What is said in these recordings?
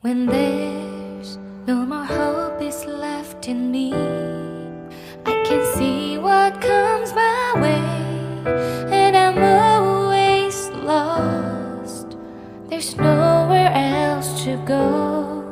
When there's no more hope is left in me, I can see what comes my way, and I'm always lost. There's nowhere else to go.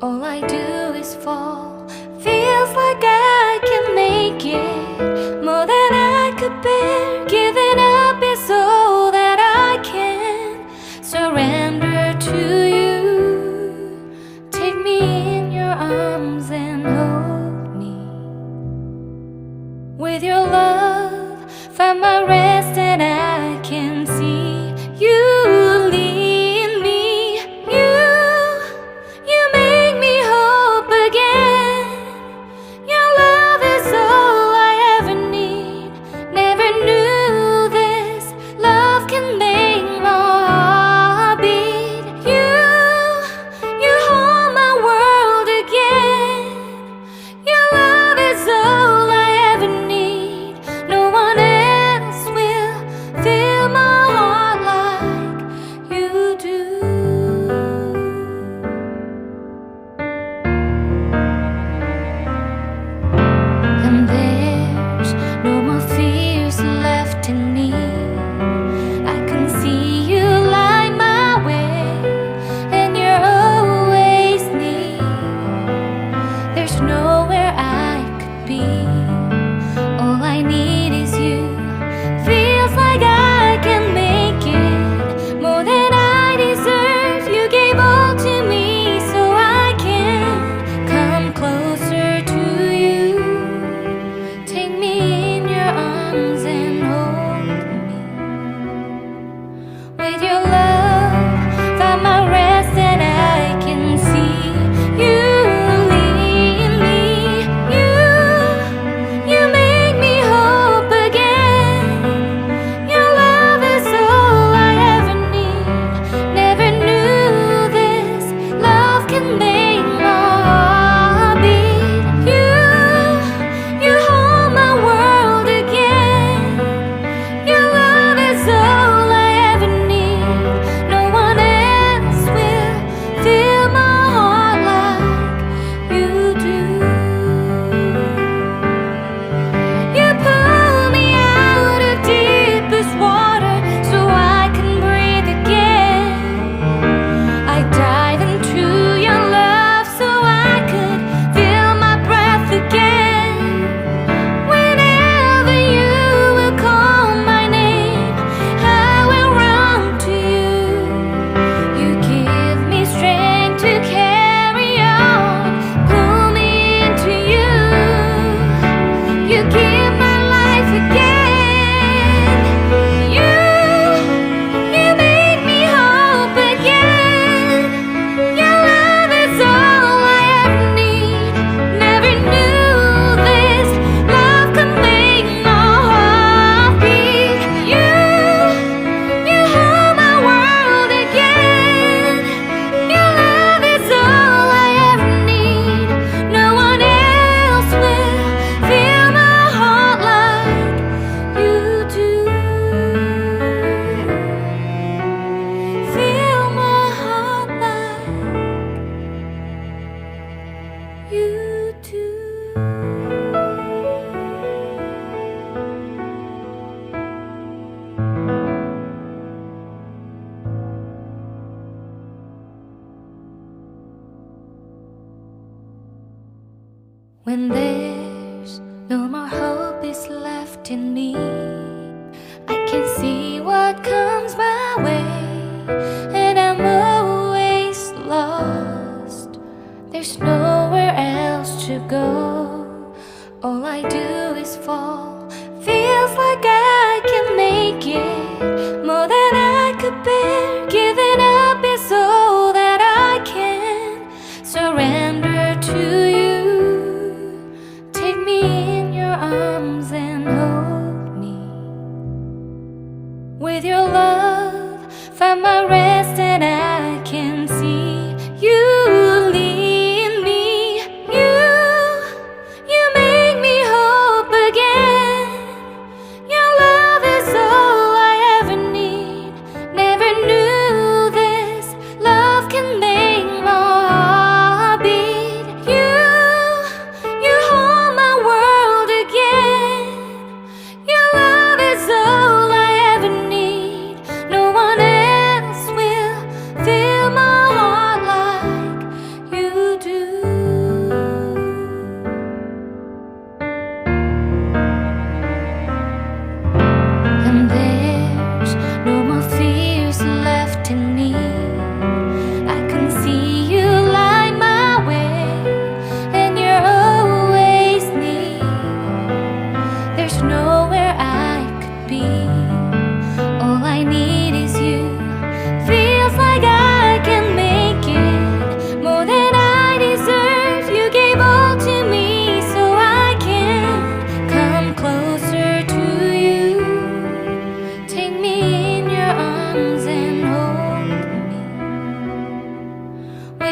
All I do is fall. Feels like I can make it more than I could bear. Giving up is all that I can surrender to you. Take me in your arms and hold me. With your love, find my rest, and I can see you lead me. You make me hope again. Your love is all I ever need. Never knew this love can make my heart beat. You hold my world again. Your love is all I ever need. No one else will fill my heart like you do. And there's no more fears left in me. I can see you light my way, and you're always near. There's nowhere I could be. All I need is you. Feels like I can make it more than I deserve. You gave all to me so I can come closer to you. Take me in your arms and hold me. With your love, find my rest, and I can see you lead me. You make me hope again. Your love is all I ever need. Never knew this love can make my heart beat. You hold my world again. Your love is all I ever need. No one else will fill my heart like you do. You pull me out of deepest water so I can breathe again. I dive into your love so I could feel my breath again. Whenever you will call my name, I will run to you. You give me strength to carry on. Pull me into you. You give my life again. You make me hope again. Your love is all I ever need. Never knew this love could make my heart beat. You hold my world again. Your love is all I ever need. No one else will fill my heart like you do. Fill my heart like you do. When there's no more hope is left in me, I can see what comes my way, and I'm always lost. There's nowhere else to go. All I do is fall. Feels like I can make it more than I could bear. Giving up is all that I can surrender to you. Take me in your arms and hold me. With your love,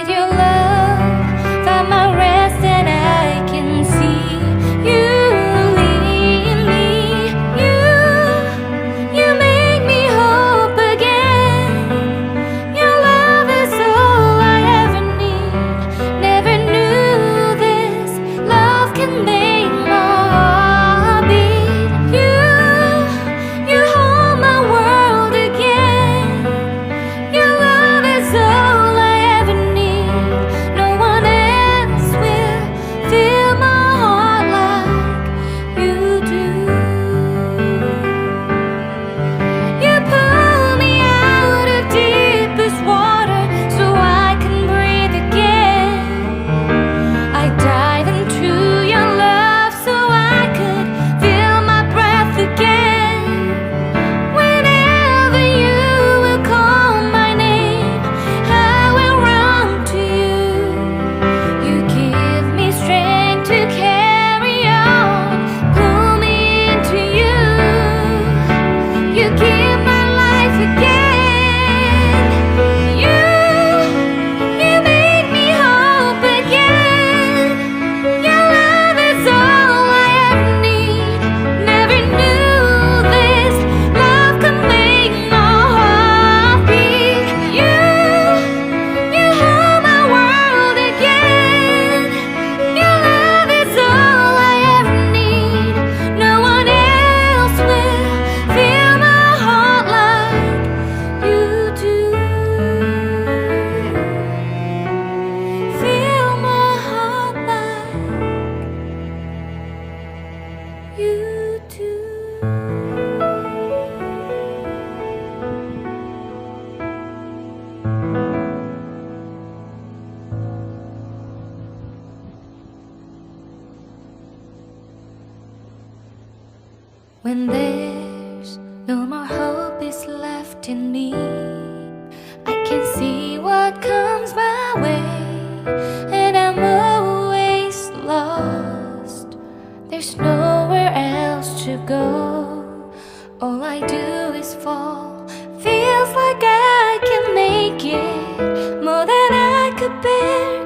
need your love, find my rest, and I can see you lead me. You make me hope again. Your love is all I ever need. Never knew this love can make my heart beat. You hold my world again. Your love is all I ever need. No one else will fill my heart like you do. You pull me out of deepest water so I can breathe again. I dive into your love so I could feel my breath again. Whenever you will call my name, I will run to you. You give me strength to carry on, pull me into you. You give my life again. You make me hope again. Your love is all I ever need. Never knew this love could make my heart beat. You hold my world again. Your love is all I ever need. No one else will fill my heart like you do. Fill my heart like you do. When there's no more hope is left in me, I can see what comes my way, and I'm always lost. There's nowhere else to go. All I do is fall. Feels like I can make it more than I could bear.